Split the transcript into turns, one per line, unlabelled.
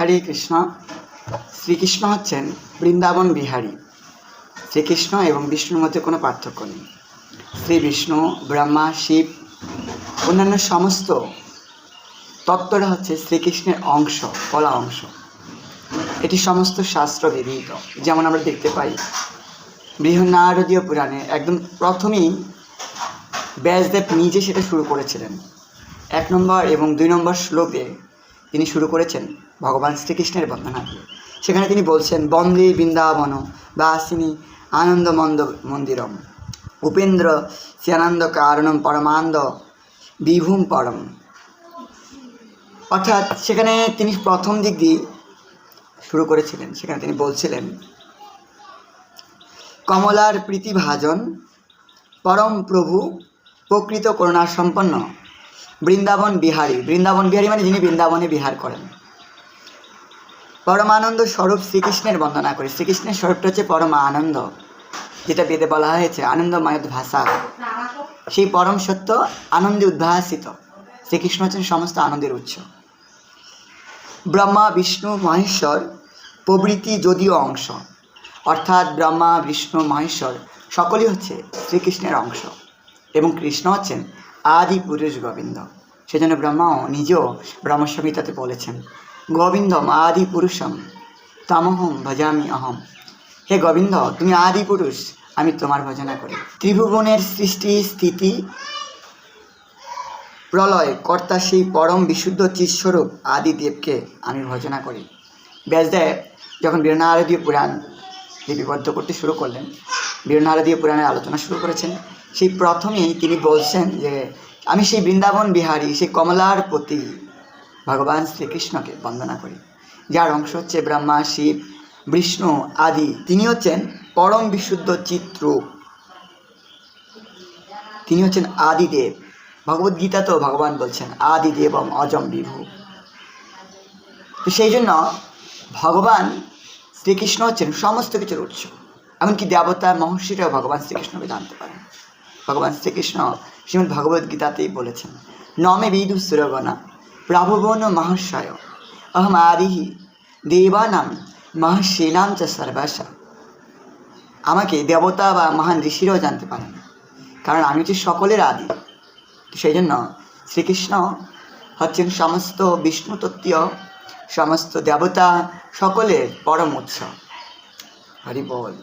হরে কৃষ্ণ। শ্রীকৃষ্ণ হচ্ছেন বৃন্দাবন বিহারী। শ্রীকৃষ্ণ এবং বিষ্ণুর মধ্যে কোনো পার্থক্য নেই। শ্রী বিষ্ণু, ব্রহ্মা, শিব, অন্যান্য সমস্ত তত্ত্বটা হচ্ছে শ্রীকৃষ্ণের অংশ, কলা অংশ। এটি সমস্ত শাস্ত্র বিধিত। যেমন আমরা দেখতে পাই বৃহন্নারদীয় পুরাণে একদম প্রথমেই ব্যাসদেব নিজে সেটা শুরু করেছিলেন। 1 নম্বর এবং 2 নম্বর শ্লোকে তিনি শুরু করেছেন ভগবান শ্রীকৃষ্ণের বন্দনা দিয়ে। সেখানে তিনি বলছেন, বন্দে বৃন্দাবন বাসিনী আনন্দ মন্দিরম উপেন্দ্র শ্যানন্দ কারণম পরমানন্দ বিভূম পরম। অর্থাৎ সেখানে তিনি প্রথম দিক দিয়ে শুরু করেছিলেন। সেখানে তিনি বলছিলেন, কমলার প্রীতিভাজন পরম প্রভু প্রকৃত করুণা সম্পন্ন বৃন্দাবন বিহারী। বৃন্দাবন বিহারী মানে যিনি বৃন্দাবনে বিহার করেন। পরমানন্দ স্বরূপ শ্রীকৃষ্ণের বন্দনা করি। শ্রীকৃষ্ণের স্বরূপটা হচ্ছে পরম আনন্দ, যেটা বেদে বলা হয়েছে আনন্দময় ভাষা। সেই পরম সত্য আনন্দে উদ্ভাসিত। শ্রীকৃষ্ণ হচ্ছেন সমস্ত আনন্দের উৎস। ব্রহ্মা, বিষ্ণু, মহেশ্বর প্রভৃতি যদিও অংশ, অর্থাৎ ব্রহ্মা, বিষ্ণু, মহেশ্বর সকলেই হচ্ছে শ্রীকৃষ্ণের অংশ এবং কৃষ্ণ হচ্ছেন আদি পুরুষ গোবিন্দ। সেজন্য ব্রহ্মাও নিজেও ব্রহ্মসংহিতাতে বলেছেন, গোবিন্দম আদি পুরুষম তামহম ভজামি অহম। হে গোবিন্দ, তুমি আদি পুরুষ, আমি তোমার ভজনা করি। ত্রিভুবনের সৃষ্টি স্থিতি প্রলয় কর্তা সেই পরম বিশুদ্ধ চিৎস্বরূপ আদিদেবকে আমি ভজনা করি। ব্যাসদেব যখন বৃহন্নারদীয় পুরাণ লিপিবদ্ধ করতে শুরু করলেন, বৃহন্নারদীয় পুরাণের আলোচনা শুরু করেছেন, সেই প্রথমেই তিনি বলছেন যে আমি সেই বৃন্দাবন বিহারী, সেই কমলার প্রতি ভগবান শ্রীকৃষ্ণকে বন্দনা করি, যার অংশ হচ্ছে ব্রহ্মা, শিব, বিষ্ণু আদি। তিনি হচ্ছেন পরম বিশুদ্ধ চিত্রূপ, তিনি হচ্ছেন আদিদেব। ভগবদ্গীতাতেও ভগবান বলছেন আদিদেবম অজম বিভু। তো সেই জন্য ভগবান শ্রীকৃষ্ণ হচ্ছেন সমস্ত কিছুর উৎস। এমনকি দেবতা মহর্ষিরাও ভগবান শ্রীকৃষ্ণকে জানতে পারেন। ভগবান শ্রীকৃষ্ণ শ্রীমদ্ ভগবদ্গীতাতেই বলেছেন, নমে বিদু সুরগণা প্রভুবন মহাশয় অহম আদিহি দেবানাম মহর্ষীনাম চ সর্বাসা। আমাকে দেবতা বা মহান ঋষিরাও জানতে পারেন, কারণ আমি হচ্ছি সকলের আদি। সেই জন্য শ্রীকৃষ্ণ হচ্ছেন সমস্ত বিষ্ণু তত্ত্বীয়, সমস্ত দেবতা সকলের পরম উৎস। হরি বল।